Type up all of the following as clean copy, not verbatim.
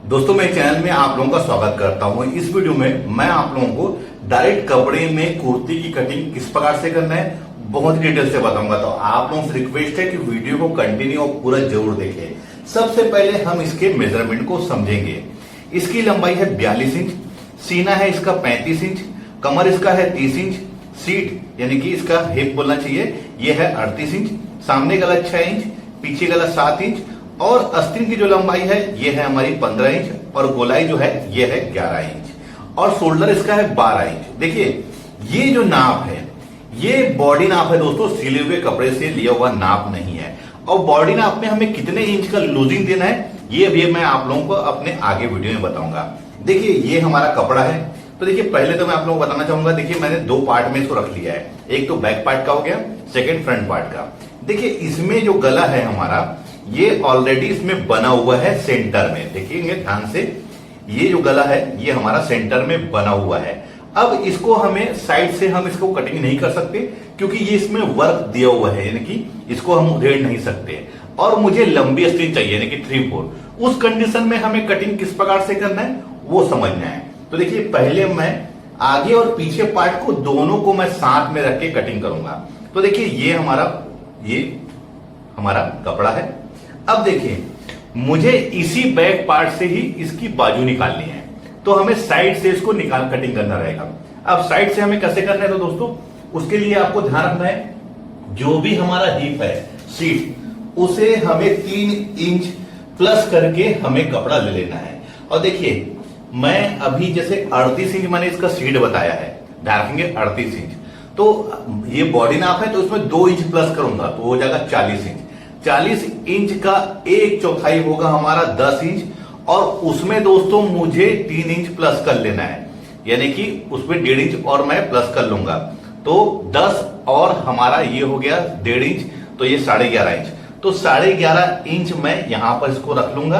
दोस्तों मेरे चैनल में आप लोगों का स्वागत करता हूं। इस वीडियो में मैं आप लोगों को डायरेक्ट कपड़े में कुर्ती की कटिंग किस प्रकार से करना है बहुत डिटेल से बताऊंगा। तो आप लोगों से रिक्वेस्ट है कि वीडियो को कंटिन्यू और पूरा जरूर देखें। सबसे पहले हम इसके मेजरमेंट को समझेंगे। इसकी लंबाई है 42 इंच, सीना है इसका 35 इंच, कमर इसका है 30 इंच, सीट यानी कि इसका हिप बोलना चाहिए ये है 38 इंच, सामने गला 6 इंच, पीछे गला 7 इंच और आस्तीन की जो लंबाई है ये है हमारी 15 इंच और गोलाई जो है ये है 11 इंच और शोल्डर इसका है 12 इंच। देखिए ये जो नाप है ये बॉडी नाप है दोस्तों, सिले हुए कपड़े से लिया हुआ नाप नहीं है। और बॉडी नाप में हमें कितने इंच का लूजिंग देना है ये भी मैं आप लोगों को अपने आगे वीडियो में बताऊंगा। देखिए ये हमारा कपड़ा है। तो देखिए पहले तो मैं आप लोगों को बताना चाहूंगा, देखिए मैंने दो पार्ट में इसको रख लिया है, एक तो बैक पार्ट का हो गया, सेकेंड फ्रंट पार्ट का। देखिए इसमें जो गला है हमारा ये ऑलरेडी इसमें बना हुआ है सेंटर में। देखिएंगे ध्यान से, ये जो गला है ये हमारा सेंटर में बना हुआ है। अब इसको हमें साइड से हम इसको कटिंग नहीं कर सकते क्योंकि ये इसमें वर्क दिया हुआ है, यानी कि इसको हम उधेड़ नहीं सकते। और मुझे लंबी आस्तीन चाहिए यानी कि 3/4। उस कंडीशन में हमें कटिंग किस प्रकार से करना है वो समझना है। तो देखिए पहले मैं आगे और पीछे पार्ट को दोनों को मैं साथ में रख के कटिंग करूंगा। तो देखिए ये हमारा कपड़ा है। अब देखिए मुझे इसी बैक पार्ट से ही इसकी बाजू निकालनी है, तो हमें साइड से इसको निकाल कटिंग करना रहेगा। अब साइड से हमें कैसे करना है तो दोस्तों उसके लिए आपको ध्यान रखना है, जो भी हमारा हिप है सीट उसे हमें 3 इंच प्लस करके हमें कपड़ा ले लेना है। और देखिए मैं अभी जैसे 38 इंच मैंने इसका सीट बताया है, ध्यान रखेंगे 38 इंच, तो ये बॉडी नाप है तो उसमें 2 इंच प्लस करूंगा तो हो जाएगा 40 इंच। 40 इंच का 1/4 होगा हमारा 10 इंच और उसमें दोस्तों मुझे 3 इंच प्लस कर लेना है, यानी कि उसमें 1.5 इंच और मैं प्लस कर लूंगा तो 10 और हमारा ये हो गया 1.5 इंच, तो ये 11.5 इंच। तो 11.5 इंच मैं यहां पर इसको रख लूंगा।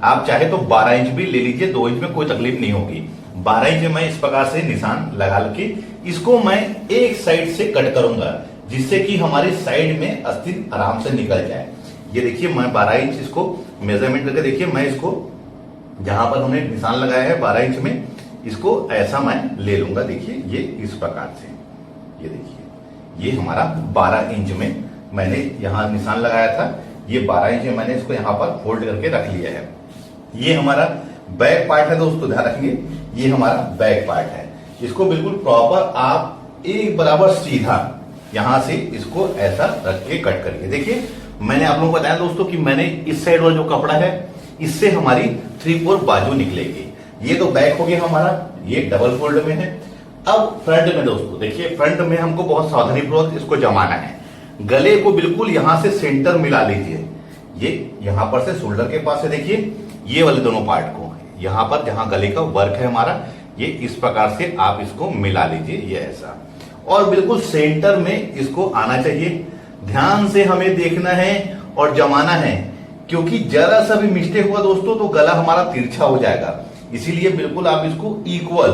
आप चाहे तो 12 इंच भी ले लीजिए, 2 इंच में कोई तकलीफ नहीं होगी। 12 इंच मैं इस प्रकार से निशान लगा के इसको मैं एक साइड से कट करूंगा जिससे कि हमारी साइड में आस्तीन आराम से निकल जाए। ये देखिए मैं 12 इंच इसको मेजरमेंट करके देखिए मैं इसको जहां पर हमने निशान लगाया है 12 इंच में इसको ऐसा मैं ले लूंगा। देखिए ये इस प्रकार से, ये देखिए ये हमारा 12 इंच में मैंने यहां निशान लगाया था, ये 12 इंच में मैंने इसको यहां पर फोल्ड करके रख लिया है। ये हमारा बैक पार्ट है दोस्तों, ध्यान रखेंगे ये हमारा बैक पार्ट है। इसको बिल्कुल प्रॉपर आप एक बराबर सीधा यहां से इसको ऐसा रख के कट करिए। देखिए मैंने आप लोगों को बताया दोस्तों कि मैंने इस साइड वाला जो कपड़ा है इससे हमारी 3/4 बाजू निकलेगी। ये तो बैक हो गया हमारा, ये डबल फोल्ड में है। अब फ्रंट में दोस्तों देखिए फ्रंट में हमको बहुत सावधानी पूर्वक इसको जमाना है। गले को बिल्कुल यहां से सेंटर मिला लीजिए, ये यहां पर से शोल्डर के पास से देखिए ये वाले दोनों पार्ट को यहां पर जहां गले का वर्क है हमारा ये इस प्रकार से आप इसको मिला लीजिए, ये ऐसा और बिल्कुल सेंटर में इसको आना चाहिए। ध्यान से हमें देखना है और जमाना है क्योंकि जरा सा भी मिस्टेक हुआ दोस्तों तो गला हमारा तिरछा हो जाएगा, इसीलिए बिल्कुल आप इसको इक्वल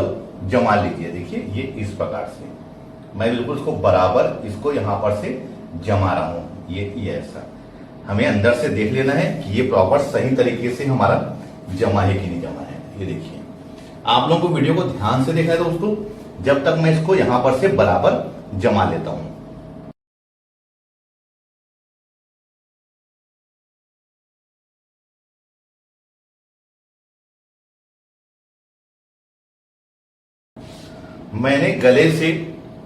जमा लीजिए। देखिए ये इस प्रकार से मैं बिल्कुल इसको बराबर इसको यहां पर से जमा रहा हूं, ये ऐसा हमें अंदर से देख लेना है कि ये प्रॉपर सही तरीके से हमारा जमा है कि नहीं जमा है। ये देखिए आप लोगों को वीडियो को ध्यान से देखना है दोस्तों जब तक मैं इसको यहां पर से बराबर जमा लेता हूं। मैंने गले से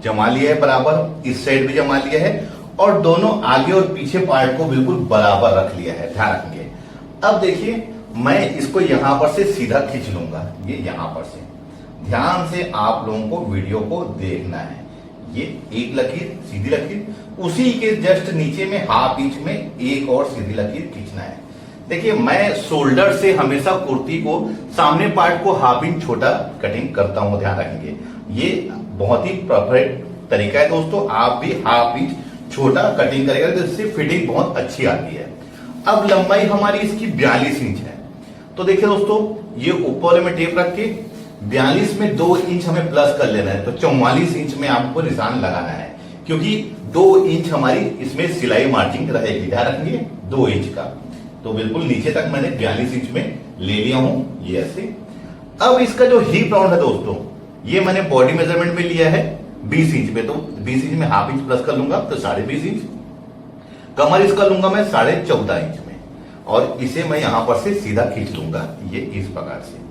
जमा लिया है बराबर, इस साइड भी जमा लिया है और दोनों आगे और पीछे पार्ट को बिल्कुल बराबर रख लिया है, ध्यान रखेंगे। अब देखिए मैं इसको यहां पर से सीधा खींच लूंगा, ये यहां पर से ध्यान से आप लोगों को वीडियो को देखना है। ये एक लकीर सीधी लकीर, उसी के जस्ट नीचे में हाफ इंच में एक और सीधी लकीर खींचना है। देखिए मैं शोल्डर से हमेशा कुर्ती को सामने पार्ट को हाफ इंच छोटा कटिंग करता हूं, ध्यान रखेंगे। ये बहुत ही परफेक्ट तरीका है दोस्तों, आप भी हाफ इंच छोटा कटिंग करेगा तो इससे फिटिंग बहुत अच्छी आती है। अब लंबाई हमारी इसकी 42 इंच है, तो देखिए दोस्तों ये ऊपर वाले में टेप रख के 42 में 2 इंच हमें प्लस कर लेना है, तो 44 इंच में आपको निशान लगाना है क्योंकि 2 इंच हमारी इसमें सिलाई मार्जिन रहेगी, ध्यान रखेंगे 2 इंच का। तो बिल्कुल नीचे तक मैंने 42 इंच में ले लिया हूं ये ऐसे। अब इसका जो हिप राउंड है दोस्तों, ये मैंने बॉडी मेजरमेंट में लिया है 20 इंच पे, तो 20 इंच में हाफ इंच प्लस कर लूंगा तो 20.5 इंच। कमर इसका लूंगा मैं 14.5 इंच में, और इसे मैं यहां पर से सीधा खींच लूंगा ये इस प्रकार से।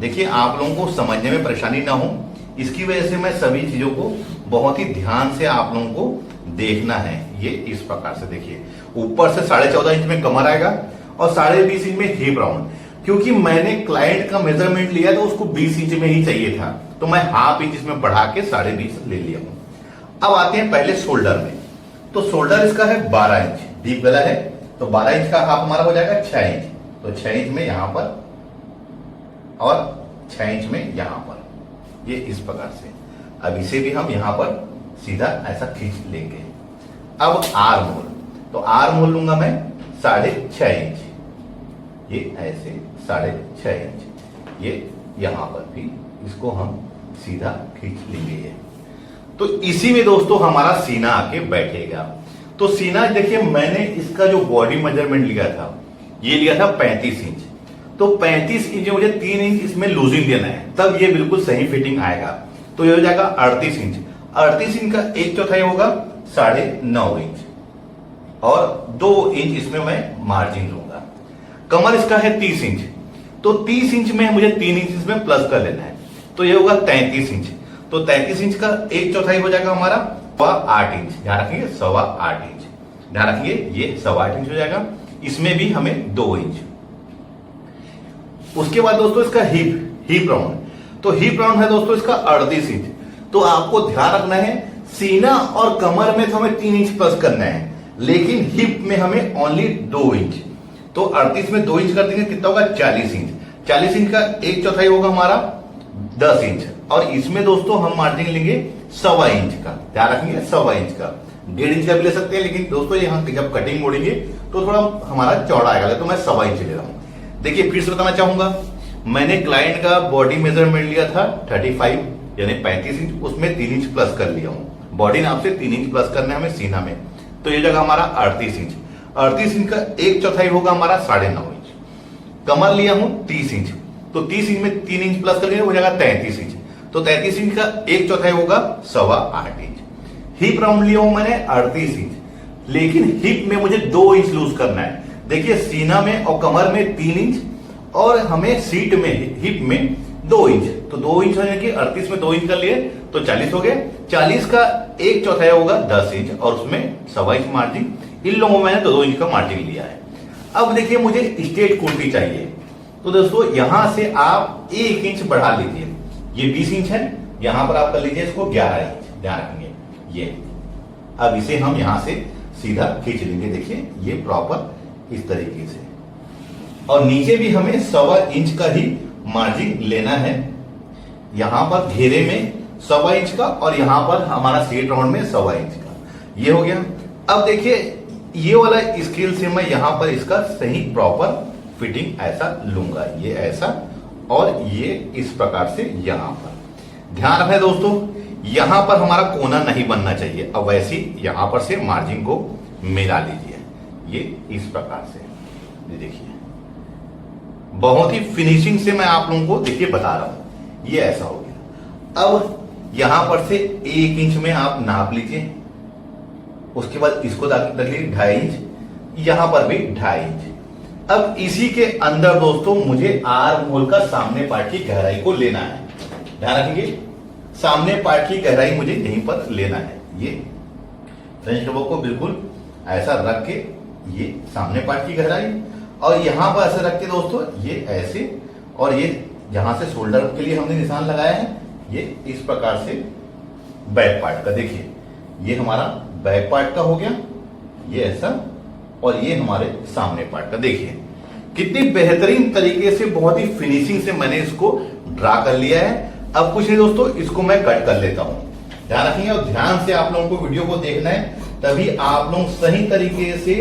देखिए आप लोगों को समझने में परेशानी ना हो, इसकी वजह से मैं सभी चीजों को बहुत ही ध्यान से आप लोगों को देखना है। ये इस प्रकार से देखिए, ऊपर से 14.5 इंच में कमर आएगा और 20.5 इंच में हिप राउंड। क्योंकि मैंने क्लाइंट का मेजरमेंट लिया तो उसको 20 इंच में ही चाहिए था, तो मैं हाफ इंच इसमें बढ़ा के 20.5 ले लिया हूं। अब आते हैं पहले शोल्डर में। तो शोल्डर इसका है 12 इंच, डीप गला है, तो 12 इंच का हाफ हमारा हो जाएगा 6 इंच। तो 6 इंच में यहां पर और 6 इंच में यहां पर, ये इस प्रकार से। अब इसे भी हम यहां पर सीधा ऐसा खींच लेंगे। अब आर्म होल, तो आर्म होल लूंगा मैं 6.5 इंच, ये ऐसे 6.5 इंच, ये यहां पर भी इसको हम सीधा खींच लेंगे। तो इसी में दोस्तों हमारा सीना आके बैठेगा। तो सीना देखिए, मैंने इसका जो बॉडी मेजरमेंट लिया था, ये लिया था 35 इंच। तो 35 इंच मुझे 3 इंच इसमें लूजिंग देना है, तब ये बिल्कुल सही फिटिंग आएगा। तो ये हो जाएगा 38 इंच। 38 इंच का 1/4 होगा 9.5 इंच, और 2 इंच इसमें मैं मार्जिन लूंगा। कमर इसका है 30 इंच, तो 30 इंच में मुझे 3 इंच इसमें प्लस कर लेना है, तो ये होगा 33 इंच। तो 33 इंच का 1/4 हो जाएगा हमारा 8 इंच। ध्यान रखेंगे 8.25 इंच, ध्यान रखेंगे ये 8.25 इंच हो जाएगा। इसमें भी हमें 2 इंच। उसके बाद दोस्तों इसका हिप राउंड, तो हिप राउंड है दोस्तों इसका 38 इंच। तो आपको ध्यान रखना है, सीना और कमर में तो हमें 3 इंच प्लस करना है, लेकिन हिप में हमें ओनली 2 इंच। तो 38 में 2 इंच कर देंगे, कितना होगा 40 इंच। 40 इंच का 1/4 होगा हमारा 10 इंच, और इसमें दोस्तों हम मार्जिन लेंगे 1.25 इंच का। ध्यान रखेंगे 1.25 इंच का, 1.5 इंच का भी ले सकते हैं, लेकिन दोस्तों यहाँ जब कटिंग मोड़ेंगे तो थोड़ा हमारा चौड़ा आएगा, तो मैं 1.25 इंच ले रहा हूं। देखिए फिर से बताना चाहूंगा, मैंने क्लाइंट का बॉडी मेजरमेंट लिया था 35 यानी 35 इंच, उसमें 3 इंच प्लस कर लिया हूं। बॉडी नाप से 3 इंच प्लस करना है हमें सीना में, तो ये जगह हमारा 38 इंच। 38 इंच का 1/4 होगा हमारा 9.5 इंच। कमर लिया हूं 30 इंच, तो 30 इंच में 3 इंच प्लस कर लिया हो जाएगा 33 इंच। तो 33 इंच का 1/4 होगा 8.25 इंच। हिप राउंड लिया हूं मैंने 38 इंच, लेकिन हिप में मुझे 2 इंच लूज करना है। देखिए सीना में और कमर में 3 इंच, और हमें सीट में हिप में 2 इंच। तो 2 इंच होने की 38 में 2 इंच कर लिए तो 40 हो गए। 40 का 1/4 होगा 10 इंच, और उसमें 1.25 इंच मार्जिन। इन लोगों में मैंने 2 इंच का मार्जिन लिया है। अब देखिए मुझे स्ट्रेट कुर्ती चाहिए, तो दोस्तों यहां से आप 1 इंच बढ़ा लीजिए। ये 20 इंच है, यहां पर आप कर लीजिए इसको 11 इंच। ध्यान रखेंगे ये। अब इसे हम यहां से सीधा खींच लेंगे। देखिए ये प्रॉपर इस तरीके से, और नीचे भी हमें 1.25 इंच का ही मार्जिन लेना है। यहां पर घेरे में 1.25 इंच का, और यहां पर हमारा सीट राउंड में 1.25 इंच का, ये हो गया। अब देखिए ये वाला स्केल से मैं यहां पर इसका सही प्रॉपर फिटिंग ऐसा लूंगा, ये ऐसा, और ये इस प्रकार से यहां पर। ध्यान रखें दोस्तों, यहां पर हमारा कोना नहीं बनना चाहिए। अब वैसे यहां पर से मार्जिन को मिला लीजिए, ये इस प्रकार से। ये देखिए बहुत ही फिनिशिंग से मैं आप लोगों को देखिए बता रहा हूं, ये ऐसा हो गया। अब यहां पर से 1 इंच में आप नाप लीजिए, उसके बाद इसको रखिए 2.5 इंच, यहां पर भी 2.5 इंच। अब इसी के अंदर दोस्तों मुझे आर्म होल का सामने पार्ट की गहराई को लेना है। ध्यान रखेंगे सामने पार्ट की गहराई मुझे यहीं पर लेना है। ये फ्रेंच डबो को बिल्कुल ऐसा रख के, ये सामने पार्ट की गहराई, और यहां पर ऐसे रख के दोस्तों ये ऐसे, और ये जहां से शोल्डर के लिए हमने निशान लगाया है, ये इस प्रकार से बैक पार्ट का। देखिए ये हमारा बैक पार्ट का हो गया, ये ऐसा, और ये हमारे सामने पार्ट का। देखिए कितनी बेहतरीन तरीके से, बहुत ही फिनिशिंग से मैंने इसको ड्रा कर लिया है। अब कुछ नहीं दोस्तों, इसको मैं कट कर लेता हूं। ध्यान रखिए और ध्यान से आप लोगों को वीडियो को देखना है, तभी आप लोग सही तरीके से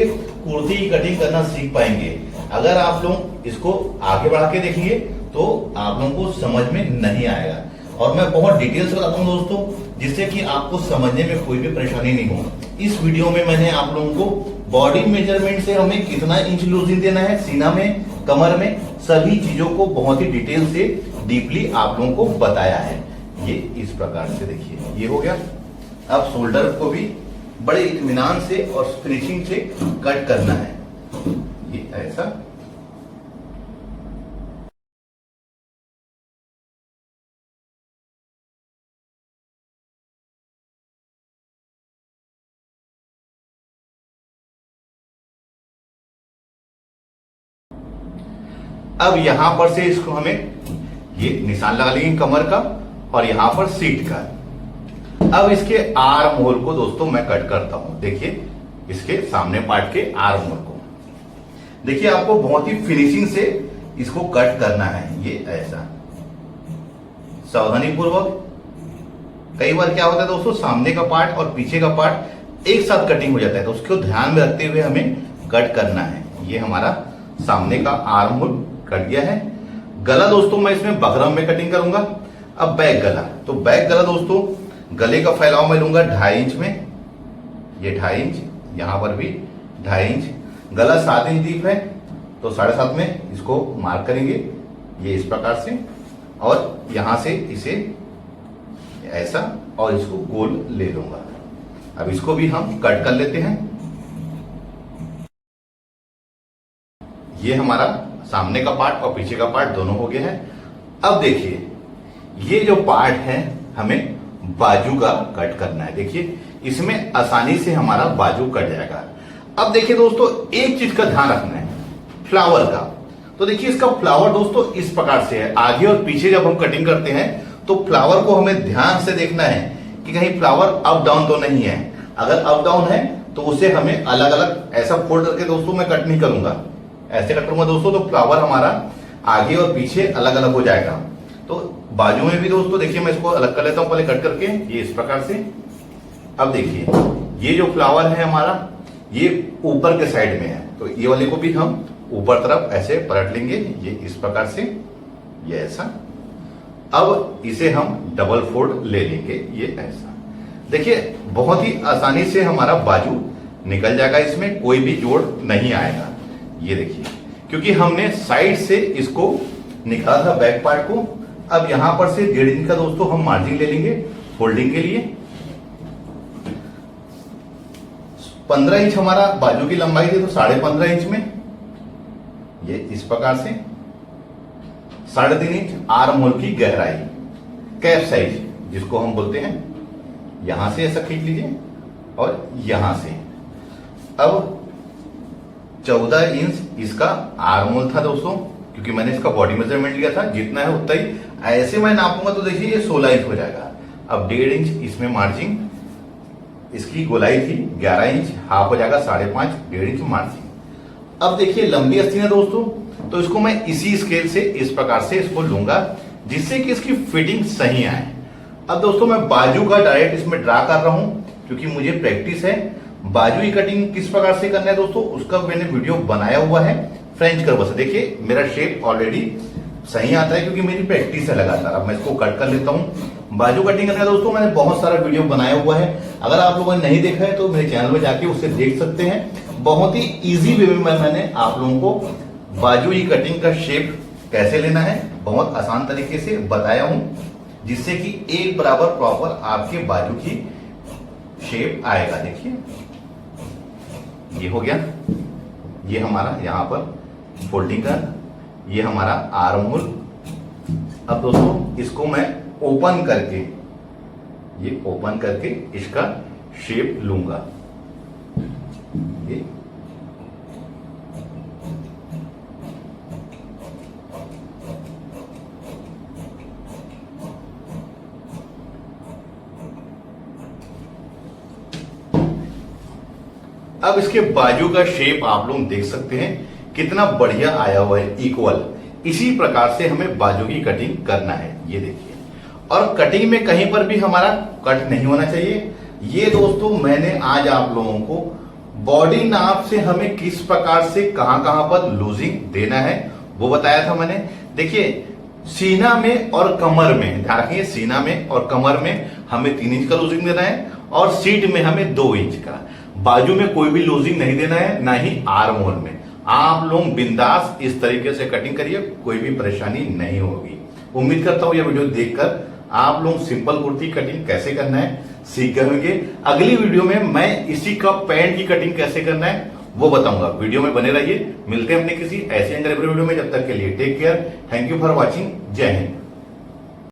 कुर्ती की कटिंग करना सीख पाएंगे। अगर आप लोग इसको आगे बढ़ा के देखेंगे तो आप लोगों को समझ में नहीं आएगा, और मैं बहुत डिटेल से बताता हूं दोस्तों, जिससे कि आपको समझने में कोई भी परेशानी नहीं हो। इस वीडियो में मैंने आप लोगों को बॉडी मेजरमेंट से हमें कितना इंच लूजिंग देना है सीना में, कमर में सभी चीजों को बहुत ही डिटेल से डीपली आप लोगों को बताया है। ये इस प्रकार से देखिए, ये हो गया। अब शोल्डर को भी बड़े इत्मीनान से और फिनिशिंग से कट करना है, ये ऐसा। अब यहां पर से इसको हमें ये निशान लगा लेंगे कमर का और यहां पर सीट का। अब इसके आर्म होल को दोस्तों मैं कट करता हूं। देखिए इसके सामने पार्ट के आर्म होल को देखिए, आपको बहुत ही फिनिशिंग से इसको कट करना है, ये ऐसा सावधानी पूर्वक। कई बार क्या होता है दोस्तों, सामने का पार्ट और पीछे का पार्ट एक साथ कटिंग हो जाता है, तो उसको ध्यान में रखते हुए हमें कट करना है। ये हमारा सामने का आर्म होल कट गया है। गला दोस्तों मैं इसमें बकरम में कटिंग करूंगा। अब बैक गला, तो बैक गला दोस्तों गले का फैलाव मैं लूंगा 2.5 इंच में, ये 2.5 इंच, यहां पर भी 2.5 इंच। गला 7 इंच डीप है तो 7.5 में इसको मार्क करेंगे, ये इस प्रकार से, और यहां से इसे ऐसा और इसको गोल ले लूंगा। अब इसको भी हम कट कर लेते हैं। ये हमारा सामने का पार्ट और पीछे का पार्ट दोनों हो गया है। अब देखिए ये जो पार्ट है हमें बाजू का कट करना है। देखिए इसमें आसानी से हमारा बाजू कट जाएगा। अब देखिए दोस्तों एक चीज का ध्यान रखना है, फ्लावर का। तो देखिए इसका फ्लावर दोस्तों इस प्रकार से है। आगे और पीछे जब हम कटिंग करते हैं तो फ्लावर को हमें ध्यान से देखना है कि कहीं फ्लावर अप डाउन तो नहीं है। अगर अप डाउन है तो उसे हमें अलग अलग ऐसा फोल्ड करके दोस्तों मैं कट नहीं करूंगा, ऐसे कट करूंगा दोस्तों तो फ्लावर हमारा आगे और पीछे अलग अलग हो जाएगा। तो बाजू में भी दोस्तों देखिए मैं इसको अलग कर लेता हूं पहले कट करके, ये इस प्रकार से। अब देखिए ये जो फ्लावर है हमारा ये ऊपर के साइड में है, तो ये वाले को भी हम ऊपर तरफ ऐसे पलट लेंगे, ये इस प्रकार से, ये ऐसा। अब इसे हम डबल फोल्ड ले लेंगे, ये ऐसा। देखिए बहुत ही आसानी से हमारा बाजू निकल जाएगा, इसमें कोई भी जोड़ नहीं आएगा। ये देखिए क्योंकि हमने साइड से इसको निकाला था बैक पार्ट को। अब यहां पर से 1.5 इंच का दोस्तों हम मार्जिन ले लेंगे फोल्डिंग के लिए। 15 इंच हमारा बाजू की लंबाई थी तो 15.5 इंच में ये इस प्रकार से 3.5 इंच आर्म होल की गहराई, कैप साइज जिसको हम बोलते हैं, यहां से ऐसा खींच लीजिए और यहां से। अब 14 इंच इसका आर्म होल था दोस्तों, क्योंकि मैंने इसका बॉडी मेजरमेंट लिया था, जितना है उतना ही ऐसे मैं नापूंगा तो देखिए ये 16 इंच हो जाएगा। अब 1.5 इंच इसमें मार्जिन, इसकी गोलाई थी 11 इंच, हाफ हो जाएगा 5.5, 1.5 इंच मार्जिन। अब देखिए लंबी अस्ती है दोस्तों, तो इसको मैं इसी स्केल से इस प्रकार से इसको लूंगा जिससे कि इसकी फिटिंग सही आए। अब दोस्तों मैं बाजू का डायरेक्ट इसमें ड्रा कर रहा हूं क्योंकि मुझे प्रैक्टिस है। बाजू की कटिंग किस प्रकार से करना है दोस्तों उसका मैंने वीडियो बनाया हुआ है फ्रेंच कर्व से। देखिए मेरा शेप ऑलरेडी सही आता है क्योंकि मेरी प्रैक्टिस है लगातार। अब मैं इसको कट कर लेता हूं। बाजू कटिंग करना है दोस्तों मैंने बहुत सारा वीडियो बनाया हुआ है, अगर आप लोगों ने नहीं देखा है तो मेरे चैनल में जाके उसे देख सकते हैं। बहुत ही इजी वे में मैंने आप लोगों को बाजू की कटिंग का शेप कैसे लेना है बहुत आसान तरीके से बताया हूं, जिससे कि एक बराबर प्रॉपर आपके बाजू की शेप आएगा। देखिए ये हो गया, ये हमारा यहां पर फोल्डिंग का, ये हमारा आर्म होल। अब दोस्तों इसको मैं ओपन करके, ये ओपन करके इसका शेप लूंगा। ये अब इसके बाजू का शेप आप लोग देख सकते हैं कितना बढ़िया आया हुआ है, इक्वल। इसी प्रकार से हमें बाजू की कटिंग करना है, ये देखिए। और कटिंग में कहीं पर भी हमारा कट नहीं होना चाहिए। ये दोस्तों मैंने आज आप लोगों को बॉडी नाप से हमें किस प्रकार से कहां कहां पर लूजिंग देना है वो बताया था मैंने। देखिए सीना में और कमर में ध्यान रखिए, सीना में और कमर में हमें 3 इंच का लूजिंग देना है और सीट में हमें 2 इंच का। बाजू में कोई भी लूजिंग नहीं देना है, ना ही आर्म होल में। आप लोग बिंदास इस तरीके से कटिंग करिए, कोई भी परेशानी नहीं होगी। उम्मीद करता हूं यह वीडियो देखकर आप लोग सिंपल कुर्ती कटिंग कैसे करना है सीख गए होंगे। अगली वीडियो में मैं इसी का पैंट की कटिंग कैसे करना है वो बताऊंगा। वीडियो में बने रहिए। मिलते हैं अपने किसी ऐसे अंग्रेजी वीडियो में। जब तक के लिए take care. Thank you for watching. जय हिंद।